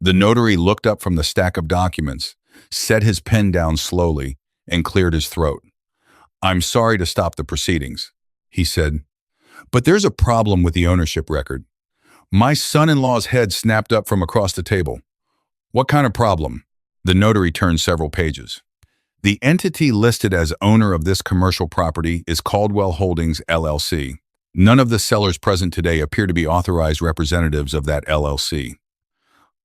The notary looked up from the stack of documents, set his pen down slowly, and cleared his throat. "I'm sorry to stop the proceedings," he said, "but there's a problem with the ownership record." My son-in-law's head snapped up from across the table. "What kind of problem?" The notary turned several pages. "The entity listed as owner of this commercial property is Caldwell Holdings, LLC. None of the sellers present today appear to be authorized representatives of that LLC."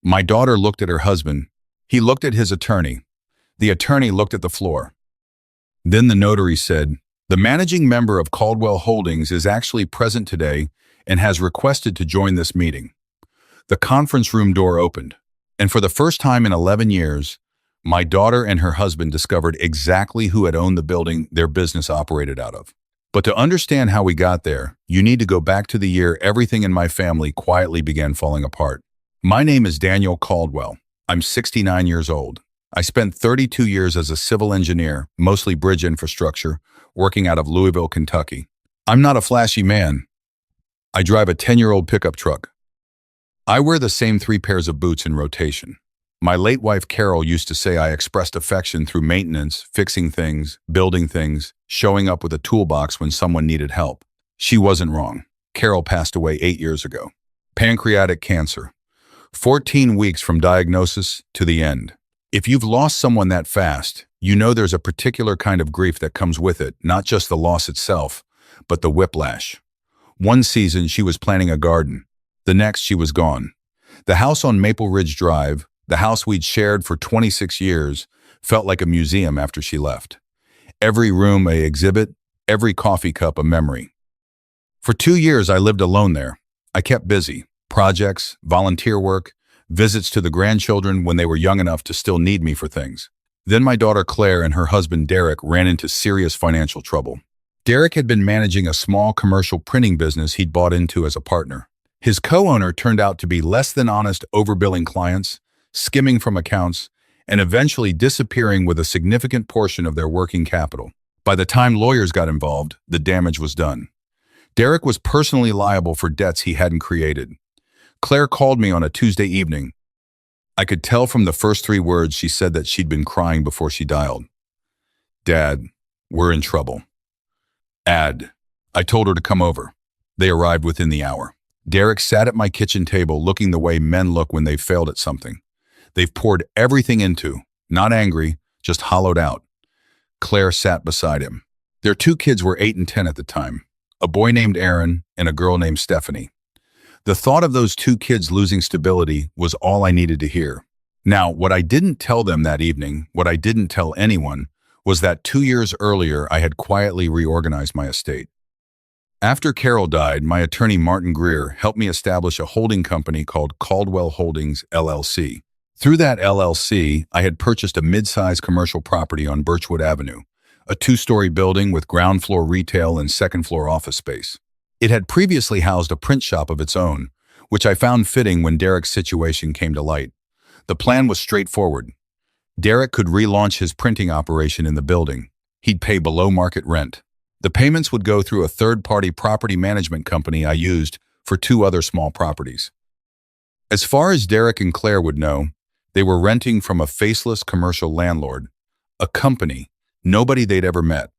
My daughter looked at her husband. He looked at his attorney. The attorney looked at the floor. Then the notary said, "The managing member of Caldwell Holdings is actually present today and has requested to join this meeting." The conference room door opened, and for the first time in 11 years, my daughter and her husband discovered exactly who had owned the building their business operated out of. But to understand how we got there, you need to go back to the year everything in my family quietly began falling apart. My name is Daniel Caldwell. I'm 69 years old. I spent 32 years as a civil engineer, mostly bridge infrastructure, working out of Louisville, Kentucky. I'm not a flashy man. I drive a 10-year-old pickup truck. I wear the same 3 pairs of boots in rotation. My late wife Carol used to say I expressed affection through maintenance, fixing things, building things, showing up with a toolbox when someone needed help. She wasn't wrong. Carol passed away 8 years ago. Pancreatic cancer. 14 weeks from diagnosis to the end. If you've lost someone that fast, you know there's a particular kind of grief that comes with it, not just the loss itself, but the whiplash. One season, she was planting a garden. The next, she was gone. The house on Maple Ridge Drive, the house we'd shared for 26 years, felt like a museum after she left. Every room an exhibit, every coffee cup a memory. For 2 years, I lived alone there. I kept busy. Projects, volunteer work, visits to the grandchildren when they were young enough to still need me for things. Then my daughter Claire and her husband Derek ran into serious financial trouble. Derek had been managing a small commercial printing business he'd bought into as a partner. His co-owner turned out to be less than honest, overbilling clients, skimming from accounts, and eventually disappearing with a significant portion of their working capital. By the time lawyers got involved, the damage was done. Derek was personally liable for debts he hadn't created. Claire called me on a Tuesday evening. I could tell from the first 3 words she said that she'd been crying before she dialed. "Dad, we're in trouble." "Ad." I told her to come over. They arrived within the hour. Derek sat at my kitchen table looking the way men look when they've failed at something. They've poured everything into, not angry, just hollowed out. Claire sat beside him. Their 2 kids were 8 and 10 at the time, a boy named Aaron and a girl named Stephanie. The thought of those 2 kids losing stability was all I needed to hear. Now, what I didn't tell them that evening, what I didn't tell anyone, was that 2 years earlier I had quietly reorganized my estate. After Carol died, my attorney Martin Greer helped me establish a holding company called Caldwell Holdings, LLC. Through that LLC, I had purchased a mid-sized commercial property on Birchwood Avenue, a 2-story building with ground floor retail and second floor office space. It had previously housed a print shop of its own, which I found fitting when Derek's situation came to light. The plan was straightforward. Derek could relaunch his printing operation in the building. He'd pay below-market rent. The payments would go through a third-party property management company I used for 2 other small properties. As far as Derek and Claire would know, they were renting from a faceless commercial landlord, a company, nobody they'd ever met.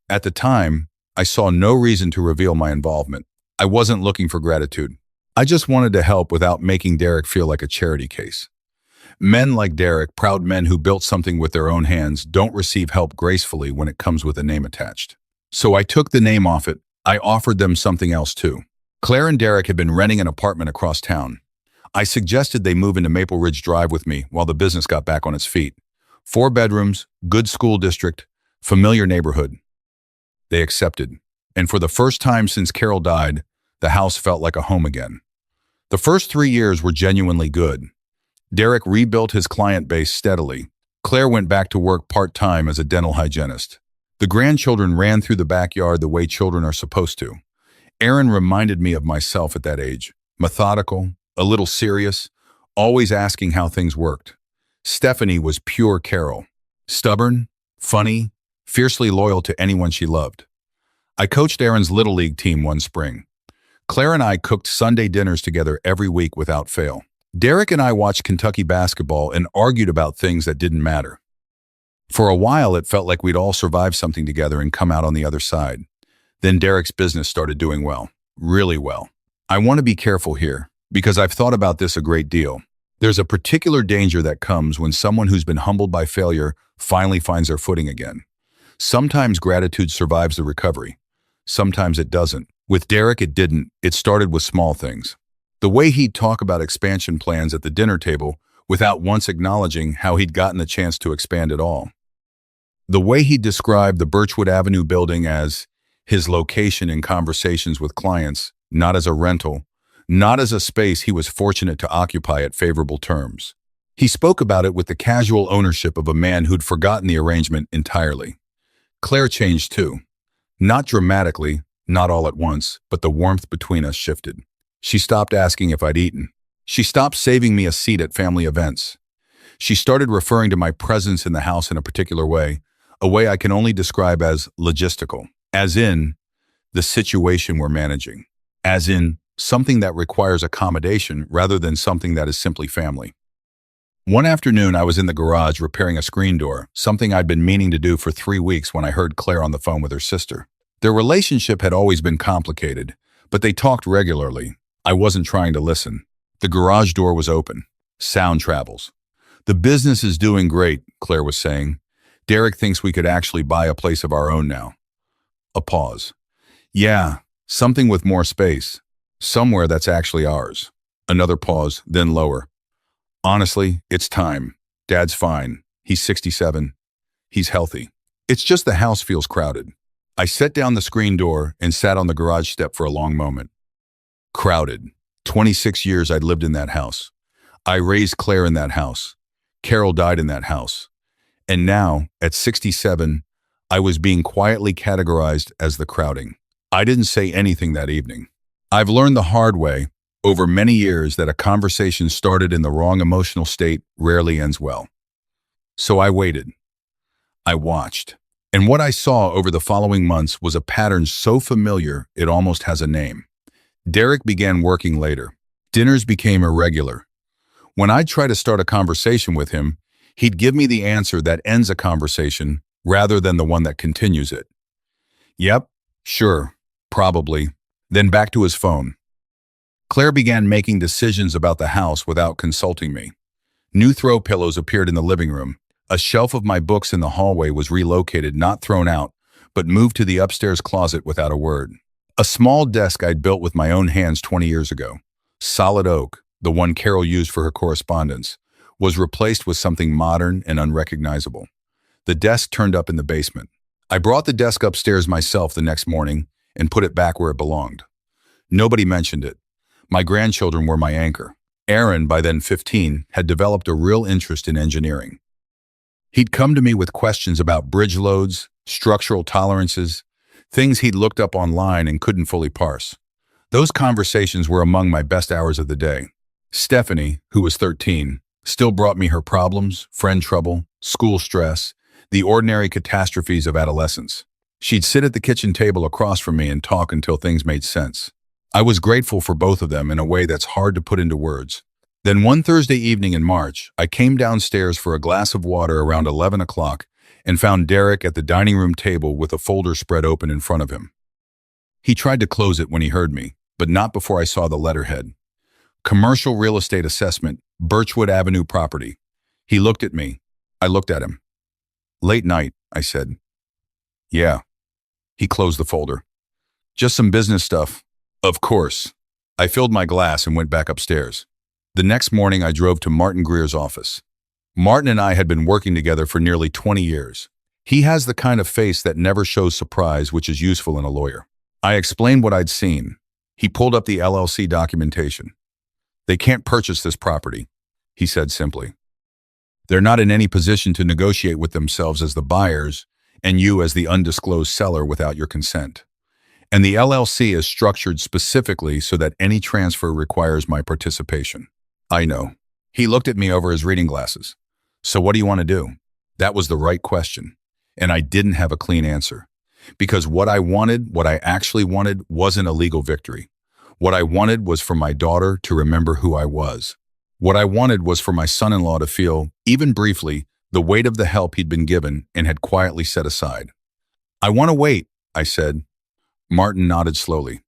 At the time, I saw no reason to reveal my involvement. I wasn't looking for gratitude. I just wanted to help without making Derek feel like a charity case. Men like Derek, proud men who built something with their own hands, don't receive help gracefully when it comes with a name attached. So I took the name off it. I offered them something else too. Claire and Derek had been renting an apartment across town. I suggested they move into Maple Ridge Drive with me while the business got back on its feet. 4 bedrooms, good school district, familiar neighborhood. They accepted, and for the first time since Carol died, the house felt like a home again. The first 3 years were genuinely good. Derek rebuilt his client base steadily. Claire went back to work part-time as a dental hygienist. The grandchildren ran through the backyard the way children are supposed to. Aaron reminded me of myself at that age, methodical, a little serious, always asking how things worked. Stephanie was pure Carol, stubborn, funny, fiercely loyal to anyone she loved. I coached Aaron's Little League team one spring. Claire and I cooked Sunday dinners together every week without fail. Derek and I watched Kentucky basketball and argued about things that didn't matter. For a while, it felt like we'd all survived something together and come out on the other side. Then Derek's business started doing well, really well. I want to be careful here, because I've thought about this a great deal. There's a particular danger that comes when someone who's been humbled by failure finally finds their footing again. Sometimes gratitude survives the recovery. Sometimes it doesn't. With Derek, it didn't. It started with small things. The way he'd talk about expansion plans at the dinner table without once acknowledging how he'd gotten the chance to expand at all. The way he described the Birchwood Avenue building as his location in conversations with clients, not as a rental, not as a space he was fortunate to occupy at favorable terms. He spoke about it with the casual ownership of a man who'd forgotten the arrangement entirely. Claire changed too. Not dramatically, not all at once, but the warmth between us shifted. She stopped asking if I'd eaten. She stopped saving me a seat at family events. She started referring to my presence in the house in a particular way, a way I can only describe as logistical, as in the situation we're managing, as in something that requires accommodation rather than something that is simply family. One afternoon, I was in the garage repairing a screen door, something I'd been meaning to do for 3 weeks when I heard Claire on the phone with her sister. Their relationship had always been complicated, but they talked regularly. I wasn't trying to listen. The garage door was open. Sound travels. "The business is doing great," Claire was saying. "Derek thinks we could actually buy a place of our own now." A pause. "Yeah, something with more space. Somewhere that's actually ours." Another pause, then lower. "Honestly, it's time. Dad's fine. He's 67. He's healthy. It's just the house feels crowded." I set down the screen door and sat on the garage step for a long moment. Crowded. 26 years I'd lived in that house. I raised Claire in that house. Carol died in that house. And now, at 67, I was being quietly categorized as the crowding. I didn't say anything that evening. I've learned the hard way, over many years, that a conversation started in the wrong emotional state rarely ends well. So I waited. I watched. And what I saw over the following months was a pattern so familiar it almost has a name. Derek began working later. Dinners became irregular. When I'd try to start a conversation with him, he'd give me the answer that ends a conversation rather than the one that continues it. "Yep, sure, probably." Then back to his phone. Claire began making decisions about the house without consulting me. New throw pillows appeared in the living room. A shelf of my books in the hallway was relocated, not thrown out, but moved to the upstairs closet without a word. A small desk I'd built with my own hands 20 years ago, solid oak, the one Carol used for her correspondence, was replaced with something modern and unrecognizable. The desk turned up in the basement. I brought the desk upstairs myself the next morning and put it back where it belonged. Nobody mentioned it. My grandchildren were my anchor. Aaron, by then 15, had developed a real interest in engineering. He'd come to me with questions about bridge loads, structural tolerances, things he'd looked up online and couldn't fully parse. Those conversations were among my best hours of the day. Stephanie, who was 13, still brought me her problems, friend trouble, school stress, the ordinary catastrophes of adolescence. She'd sit at the kitchen table across from me and talk until things made sense. I was grateful for both of them in a way that's hard to put into words. Then one Thursday evening in March, I came downstairs for a glass of water around 11 o'clock and found Derek at the dining room table with a folder spread open in front of him. He tried to close it when he heard me, but not before I saw the letterhead. Commercial Real Estate Assessment, Birchwood Avenue Property. He looked at me. I looked at him. "Late night," I said. "Yeah." He closed the folder. "Just some business stuff." "Of course." I filled my glass and went back upstairs. The next morning, I drove to Martin Greer's office. Martin and I had been working together for nearly 20 years. He has the kind of face that never shows surprise, which is useful in a lawyer. I explained what I'd seen. He pulled up the LLC documentation. "They can't purchase this property," he said simply. "They're not in any position to negotiate with themselves as the buyers and you as the undisclosed seller without your consent. And the LLC is structured specifically so that any transfer requires my participation." I know. He looked at me over his reading glasses. "So what do you want to do?" That was the right question. And I didn't have a clean answer. Because what I actually wanted, wasn't a legal victory. What I wanted was for my daughter to remember who I was. What I wanted was for my son-in-law to feel, even briefly, the weight of the help he'd been given and had quietly set aside. "I want to wait," I said. Martin nodded slowly.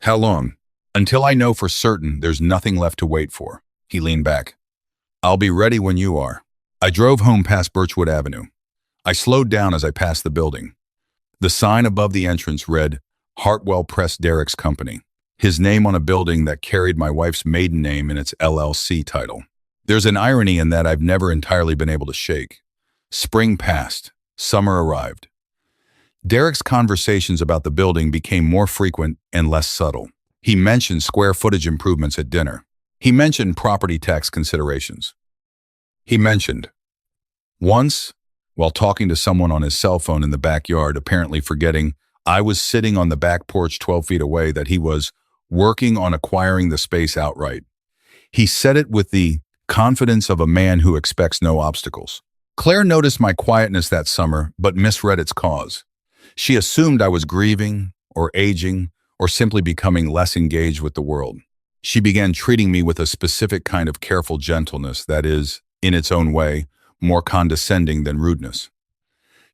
"How long?" "Until I know for certain there's nothing left to wait for." He leaned back. "I'll be ready when you are." I drove home past Birchwood Avenue. I slowed down as I passed the building. The sign above the entrance read, "Hartwell Press Derek's Company," his name on a building that carried my wife's maiden name in its LLC title. There's an irony in that I've never entirely been able to shake. Spring passed. Summer arrived. Derek's conversations about the building became more frequent and less subtle. He mentioned square footage improvements at dinner. He mentioned property tax considerations. He mentioned, once, while talking to someone on his cell phone in the backyard, apparently forgetting I was sitting on the back porch 12 feet away, that he was working on acquiring the space outright. He said it with the confidence of a man who expects no obstacles. Claire noticed my quietness that summer, but misread its cause. She assumed I was grieving, or aging, or simply becoming less engaged with the world. She began treating me with a specific kind of careful gentleness that is, in its own way, more condescending than rudeness.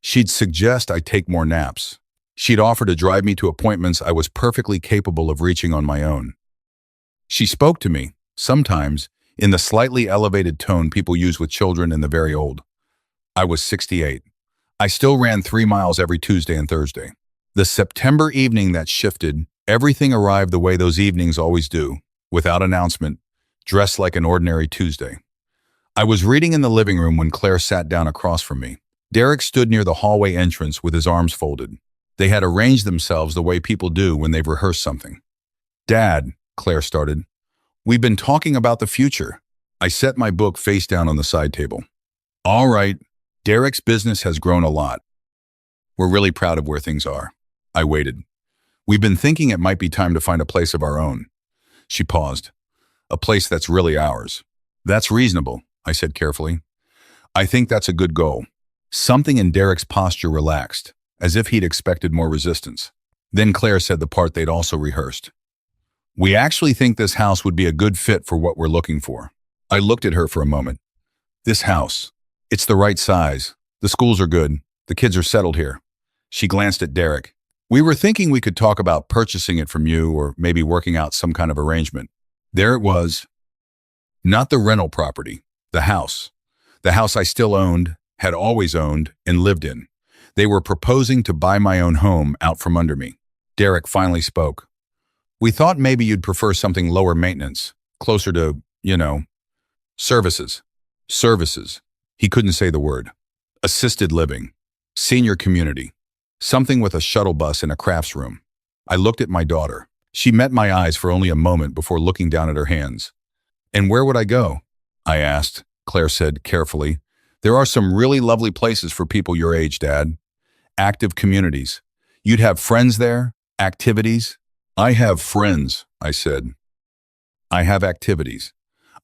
She'd suggest I take more naps. She'd offer to drive me to appointments I was perfectly capable of reaching on my own. She spoke to me, sometimes, in the slightly elevated tone people use with children and the very old. I was 68. I still ran 3 miles every Tuesday and Thursday. The September evening that shifted, everything arrived the way those evenings always do, without announcement, dressed like an ordinary Tuesday. I was reading in the living room when Claire sat down across from me. Derek stood near the hallway entrance with his arms folded. They had arranged themselves the way people do when they've rehearsed something. "Dad," Claire started, "we've been talking about the future." I set my book face down on the side table. "All right, Derek's business has grown a lot. We're really proud of where things are." I waited. "We've been thinking it might be time to find a place of our own." She paused. "A place that's really ours." "That's reasonable," I said carefully. "I think that's a good goal." Something in Derek's posture relaxed, as if he'd expected more resistance. Then Claire said the part they'd also rehearsed. "We actually think this house would be a good fit for what we're looking for." I looked at her for a moment. "This house. It's the right size. The schools are good. The kids are settled here." She glanced at Derek. "We were thinking we could talk about purchasing it from you, or maybe working out some kind of arrangement." There it was. Not the rental property. The house. The house I still owned, had always owned, and lived in. They were proposing to buy my own home out from under me. Derek finally spoke. "We thought maybe you'd prefer something lower maintenance, closer to, services." Services. He couldn't say the word. Assisted living. Senior community. Something with a shuttle bus and a crafts room. I looked at my daughter. She met my eyes for only a moment before looking down at her hands. "And where would I go?" I asked. Claire said carefully, "There are some really lovely places for people your age, Dad. Active communities. You'd have friends there, activities." "I have friends," I said. "I have activities.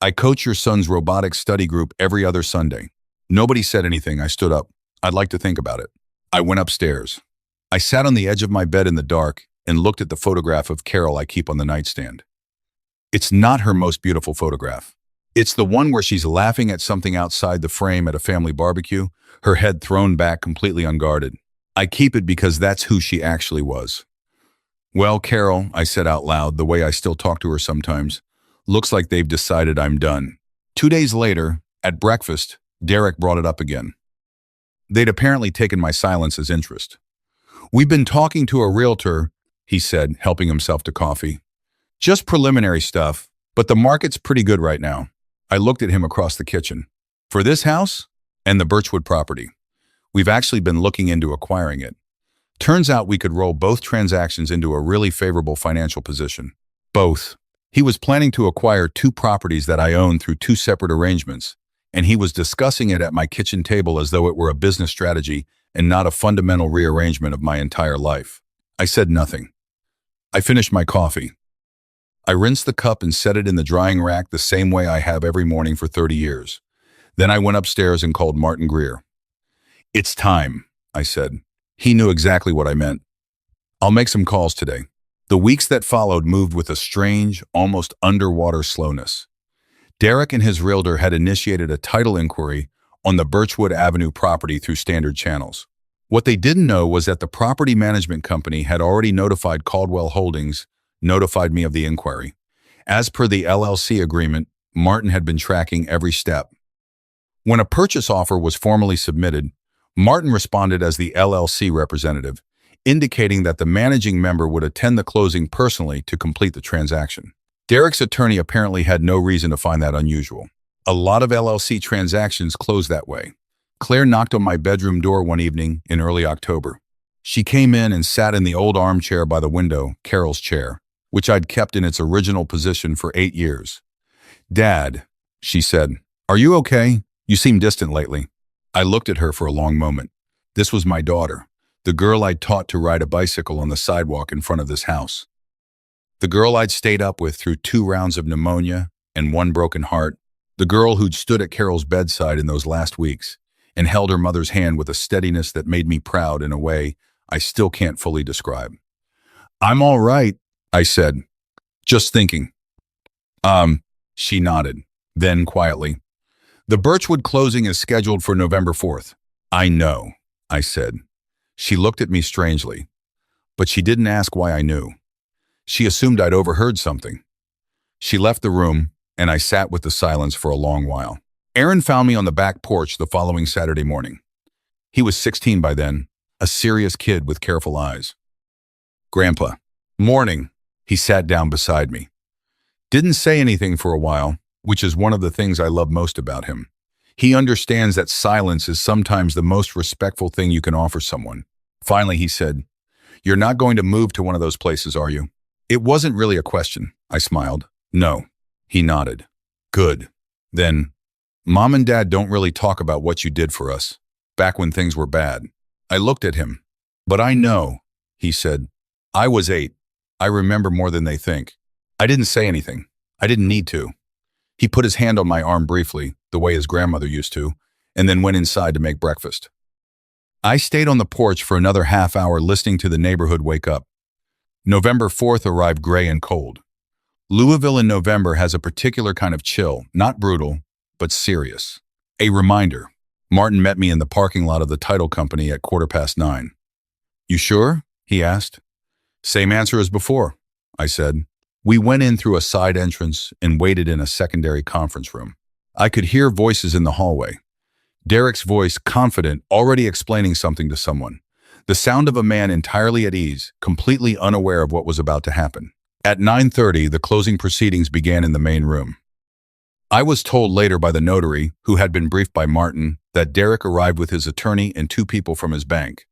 I coach your son's robotics study group every other Sunday." Nobody said anything. I stood up. "I'd like to think about it." I went upstairs. I sat on the edge of my bed in the dark and looked at the photograph of Carol I keep on the nightstand. It's not her most beautiful photograph. It's the one where she's laughing at something outside the frame at a family barbecue, her head thrown back completely unguarded. I keep it because that's who she actually was. "Well, Carol," I said out loud, the way I still talk to her sometimes, "looks like they've decided I'm done." 2 days later, at breakfast, Derek brought it up again. They'd apparently taken my silence as interest. "We've been talking to a realtor," he said, helping himself to coffee. "Just preliminary stuff, but the market's pretty good right now." I looked at him across the kitchen. "For this house?" "And the Birchwood property. We've actually been looking into acquiring it. Turns out we could roll both transactions into a really favorable financial position." Both. He was planning to acquire 2 properties that I own through 2 separate arrangements, and he was discussing it at my kitchen table as though it were a business strategy and not a fundamental rearrangement of my entire life. I said nothing. I finished my coffee. I rinsed the cup and set it in the drying rack the same way I have every morning for 30 years. Then I went upstairs and called Martin Greer. "It's time," I said. He knew exactly what I meant. "I'll make some calls today." The weeks that followed moved with a strange, almost underwater slowness. Derek and his realtor had initiated a title inquiry on the Birchwood Avenue property through standard channels. What they didn't know was that the property management company had already notified Caldwell Holdings, notified me of the inquiry. As per the LLC agreement, Martin had been tracking every step. When a purchase offer was formally submitted, Martin responded as the LLC representative, indicating that the managing member would attend the closing personally to complete the transaction. Derek's attorney apparently had no reason to find that unusual. A lot of LLC transactions close that way. Claire knocked on my bedroom door one evening in early October. She came in and sat in the old armchair by the window, Carol's chair, which I'd kept in its original position for 8 years. "Dad," she said, "are you okay? You seem distant lately." I looked at her for a long moment. This was my daughter, the girl I'd taught to ride a bicycle on the sidewalk in front of this house. The girl I'd stayed up with through 2 rounds of pneumonia and 1 broken heart. The girl who'd stood at Carol's bedside in those last weeks and held her mother's hand with a steadiness that made me proud in a way I still can't fully describe. "I'm all right," I said. "Just thinking." She nodded. Then quietly, "The Birchwood closing is scheduled for November 4th. "I know," I said. She looked at me strangely, but she didn't ask why I knew. She assumed I'd overheard something. She left the room, and I sat with the silence for a long while. Aaron found me on the back porch the following Saturday morning. He was 16 by then, a serious kid with careful eyes. "Grandpa." "Morning." He sat down beside me. Didn't say anything for a while, which is one of the things I love most about him. He understands that silence is sometimes the most respectful thing you can offer someone. Finally, he said, "You're not going to move to one of those places, are you?" It wasn't really a question. I smiled. "No." He nodded. "Good. Then, Mom and Dad don't really talk about what you did for us, back when things were bad." I looked at him. "But I know," he said. "I was 8. I remember more than they think." I didn't say anything. I didn't need to. He put his hand on my arm briefly, the way his grandmother used to, and then went inside to make breakfast. I stayed on the porch for another half hour listening to the neighborhood wake up. November 4th arrived gray and cold. Louisville in November has a particular kind of chill, not brutal, but serious. A reminder. Martin met me in the parking lot of the title company at 9:15. "You sure?" he asked. "Same answer as before," I said. We went in through a side entrance and waited in a secondary conference room. I could hear voices in the hallway. Derek's voice, confident, already explaining something to someone. The sound of a man entirely at ease, completely unaware of what was about to happen. At 9:30, the closing proceedings began in the main room. I was told later by the notary, who had been briefed by Martin, that Derek arrived with his attorney and 2 people from his bank.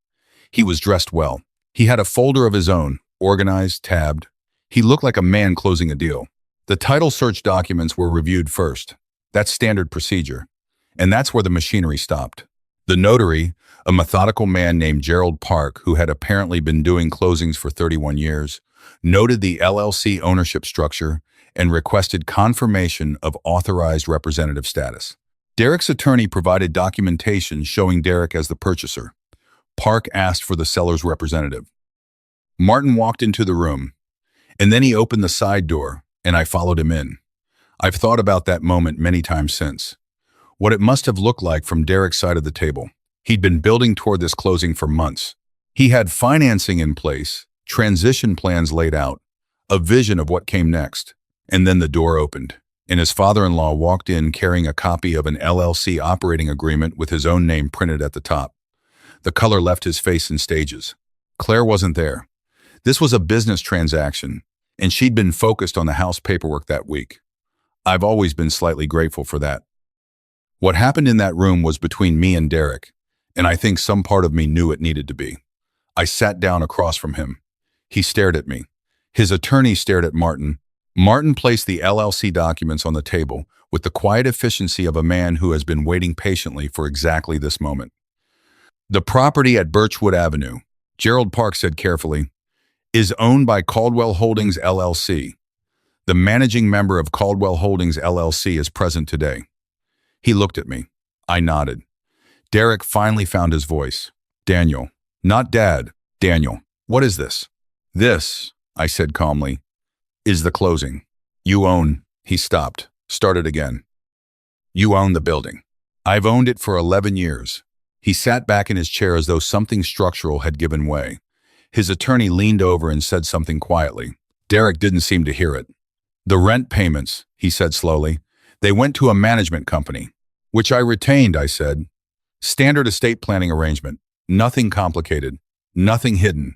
He was dressed well. He had a folder of his own, organized, tabbed. He looked like a man closing a deal. The title search documents were reviewed first. That's standard procedure. And that's where the machinery stopped. The notary, a methodical man named Gerald Park, who had apparently been doing closings for 31 years, noted the LLC ownership structure and requested confirmation of authorized representative status. Derek's attorney provided documentation showing Derek as the purchaser. Park asked for the seller's representative. Martin walked into the room, and then he opened the side door, and I followed him in. I've thought about that moment many times since. What it must have looked like from Derek's side of the table. He'd been building toward this closing for months. He had financing in place, transition plans laid out, a vision of what came next. And then the door opened, and his father-in-law walked in carrying a copy of an LLC operating agreement with his own name printed at the top. The color left his face in stages. Claire wasn't there. This was a business transaction, and she'd been focused on the house paperwork that week. I've always been slightly grateful for that. What happened in that room was between me and Derek, and I think some part of me knew it needed to be. I sat down across from him. He stared at me. His attorney stared at Martin. Martin placed the LLC documents on the table with the quiet efficiency of a man who has been waiting patiently for exactly this moment. "The property at Birchwood Avenue," Gerald Park said carefully, "is owned by Caldwell Holdings LLC. The managing member of Caldwell Holdings LLC is present today." He looked at me. I nodded. Derek finally found his voice. "Daniel." "Not Dad. Daniel." "What is this?" "This," I said calmly, "is the closing. You own—" He stopped. started again. You own the building. I've owned it for 11 years. He sat back in his chair as though something structural had given way. His attorney leaned over and said something quietly. Derek didn't seem to hear it. The rent payments, he said slowly, they went to a management company, which I retained, I said. Standard estate planning arrangement. Nothing complicated. Nothing hidden.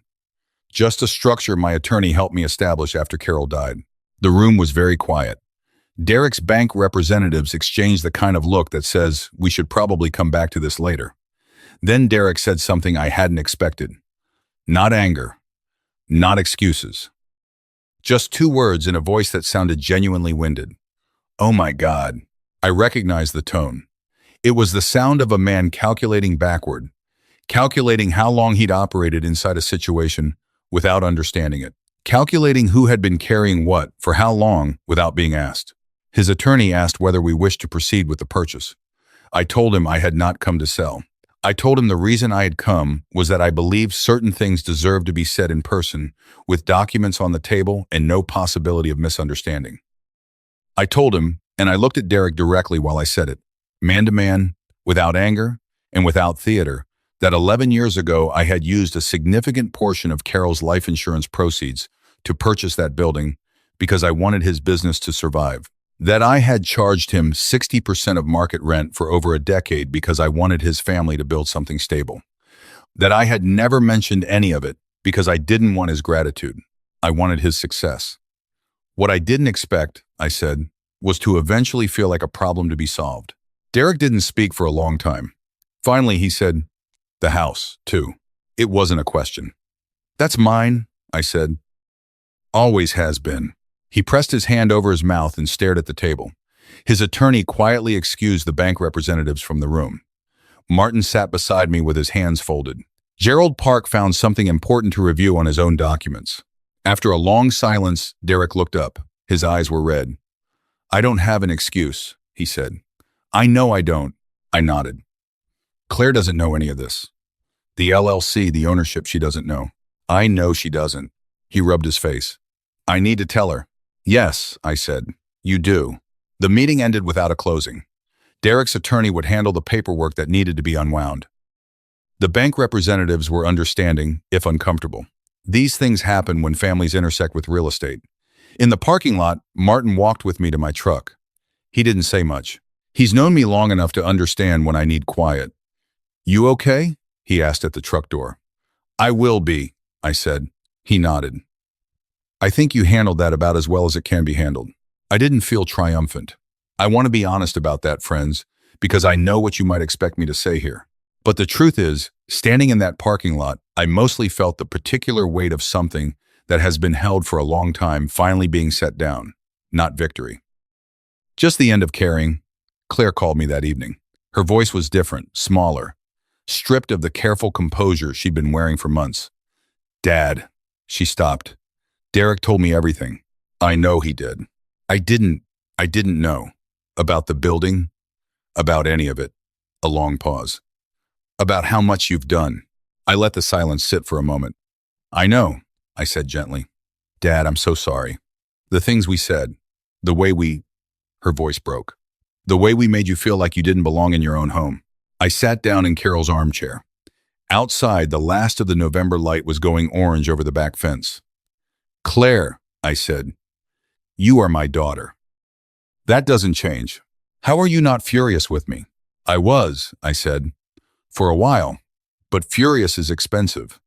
Just a structure my attorney helped me establish after Carol died. The room was very quiet. Derek's bank representatives exchanged the kind of look that says, we should probably come back to this later. Then Derek said something I hadn't expected. Not anger. Not excuses. Just 2 words in a voice that sounded genuinely winded. Oh my God. I recognized the tone. It was the sound of a man calculating backward, calculating how long he'd operated inside a situation without understanding it, calculating who had been carrying what for how long without being asked. His attorney asked whether we wished to proceed with the purchase. I told him I had not come to sell. I told him the reason I had come was that I believed certain things deserved to be said in person, with documents on the table and no possibility of misunderstanding. I told him, and I looked at Derek directly while I said it, man to man, without anger and without theater, that 11 years ago I had used a significant portion of Carol's life insurance proceeds to purchase that building because I wanted his business to survive. That I had charged him 60% of market rent for over a decade because I wanted his family to build something stable. That I had never mentioned any of it because I didn't want his gratitude. I wanted his success. What I didn't expect, I said, was to eventually feel like a problem to be solved. Derek didn't speak for a long time. Finally, he said, the house, too. It wasn't a question. That's mine, I said. Always has been. He pressed his hand over his mouth and stared at the table. His attorney quietly excused the bank representatives from the room. Martin sat beside me with his hands folded. Gerald Park found something important to review on his own documents. After a long silence, Derek looked up. His eyes were red. I don't have an excuse, he said. I know I don't. I nodded. Claire doesn't know any of this. The LLC, the ownership, she doesn't know. I know she doesn't. He rubbed his face. I need to tell her. Yes, I said. You do. The meeting ended without a closing. Derek's attorney would handle the paperwork that needed to be unwound. The bank representatives were understanding, if uncomfortable. These things happen when families intersect with real estate. In the parking lot, Martin walked with me to my truck. He didn't say much. He's known me long enough to understand when I need quiet. You okay? He asked at the truck door. I will be, I said. He nodded. I think you handled that about as well as it can be handled. I didn't feel triumphant. I want to be honest about that, friends, because I know what you might expect me to say here. But the truth is, standing in that parking lot, I mostly felt the particular weight of something that has been held for a long time finally being set down, not victory. Just the end of caring, Claire called me that evening. Her voice was different, smaller, stripped of the careful composure she'd been wearing for months. Dad, she stopped. Derek told me everything. I know he did. I didn't know. About the building, about any of it. A long pause. About how much you've done. I let the silence sit for a moment. I know, I said gently. Dad, I'm so sorry. The things we said, the way her voice broke. The way we made you feel like you didn't belong in your own home. I sat down in Carol's armchair. Outside, the last of the November light was going orange over the back fence. Claire, I said, you are my daughter. That doesn't change. How are you not furious with me? I was, I said, for a while, but furious is expensive.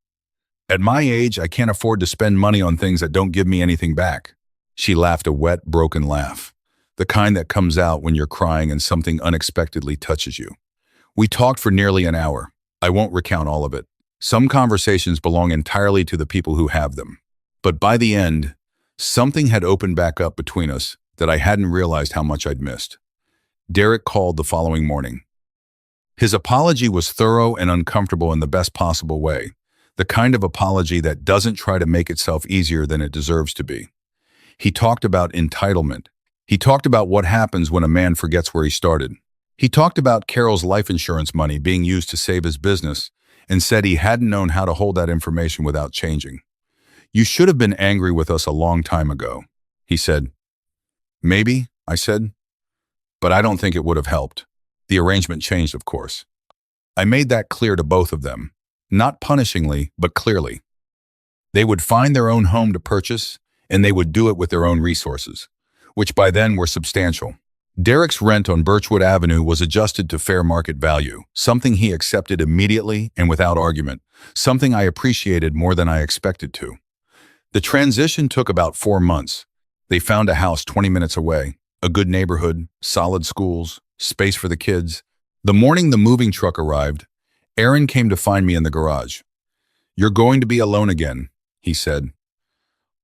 At my age, I can't afford to spend money on things that don't give me anything back. She laughed a wet, broken laugh, the kind that comes out when you're crying and something unexpectedly touches you. We talked for nearly an hour. I won't recount all of it. Some conversations belong entirely to the people who have them. But by the end, something had opened back up between us that I hadn't realized how much I'd missed. Derek called the following morning. His apology was thorough and uncomfortable in the best possible way, the kind of apology that doesn't try to make itself easier than it deserves to be. He talked about entitlement. He talked about what happens when a man forgets where he started. He talked about Carol's life insurance money being used to save his business and said he hadn't known how to hold that information without changing. You should have been angry with us a long time ago, he said. Maybe, I said. but I don't think it would have helped. The arrangement changed, of course. I made that clear to both of them, not punishingly, but clearly. They would find their own home to purchase, and they would do it with their own resources, which by then were substantial. Derek's rent on Birchwood Avenue was adjusted to fair market value, something he accepted immediately and without argument, something I appreciated more than I expected to. The transition took about 4 months. They found a house 20 minutes away, a good neighborhood, solid schools, space for the kids. The morning the moving truck arrived, Aaron came to find me in the garage. "You're going to be alone again," he said.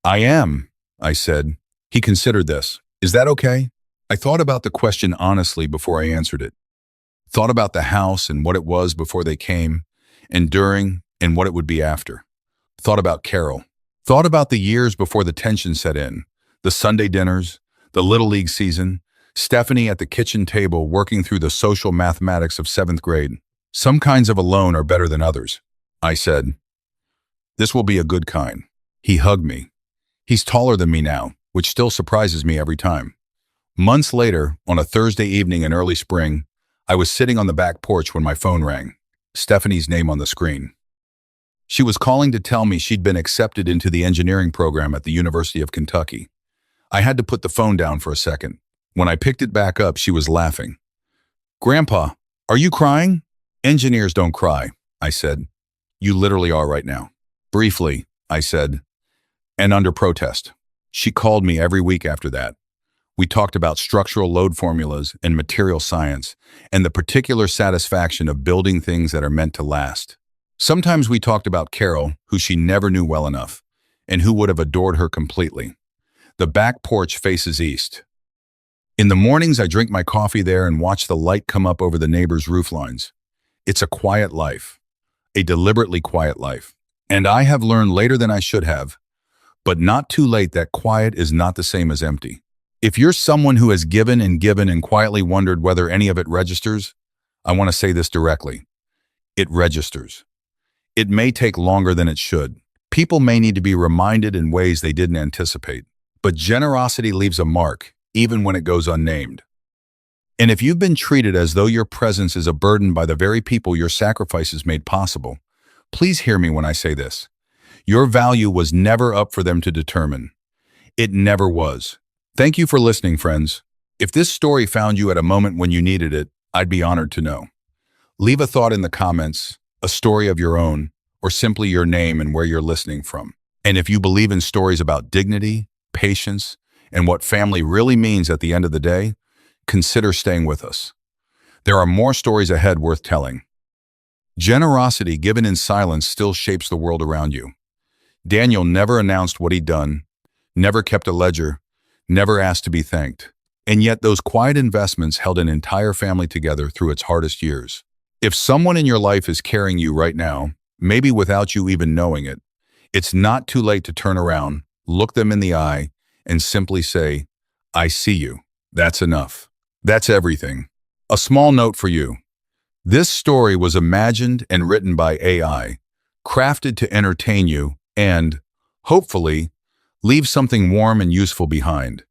"I am," I said. He considered this. "Is that okay?" I thought about the question honestly before I answered it. Thought about the house and what it was before they came, and during, and what it would be after. Thought about Carol. Thought about the years before the tension set in, the Sunday dinners, the Little League season, Stephanie at the kitchen table working through the social mathematics of 7th grade. "Some kinds of alone are better than others," I said. "This will be a good kind." He hugged me. He's taller than me now, which still surprises me every time. Months later, on a Thursday evening in early spring, I was sitting on the back porch when my phone rang. Stephanie's name on the screen. She was calling to tell me she'd been accepted into the engineering program at the University of Kentucky. I had to put the phone down for a second. When I picked it back up, she was laughing. "Grandpa, are you crying?" "Engineers don't cry," I said. "You literally are right now." "Briefly," I said, and under protest. She called me every week after that. We talked about structural load formulas and material science and the particular satisfaction of building things that are meant to last. Sometimes we talked about Carol, who she never knew well enough, and who would have adored her completely. The back porch faces east. In the mornings, I drink my coffee there and watch the light come up over the neighbors' roof lines. It's a quiet life, a deliberately quiet life. And I have learned later than I should have, but not too late, that quiet is not the same as empty. If you're someone who has given and quietly wondered whether any of it registers, I want to say this directly. It registers. It may take longer than it should. People may need to be reminded in ways they didn't anticipate. But generosity leaves a mark, even when it goes unnamed. And if you've been treated as though your presence is a burden by the very people your sacrifices made possible, please hear me when I say this. Your value was never up for them to determine. It never was. Thank you for listening, friends. If this story found you at a moment when you needed it, I'd be honored to know. Leave a thought in the comments, a story of your own, or simply your name and where you're listening from. And if you believe in stories about dignity, patience, and what family really means at the end of the day, consider staying with us. There are more stories ahead worth telling. Generosity given in silence still shapes the world around you. Daniel never announced what he'd done, never kept a ledger, never asked to be thanked. And yet those quiet investments held an entire family together through its hardest years. If someone in your life is carrying you right now, maybe without you even knowing it, it's not too late to turn around, look them in the eye, and simply say, "I see you." That's enough. That's everything. A small note for you. This story was imagined and written by AI, crafted to entertain you and, hopefully, leave something warm and useful behind.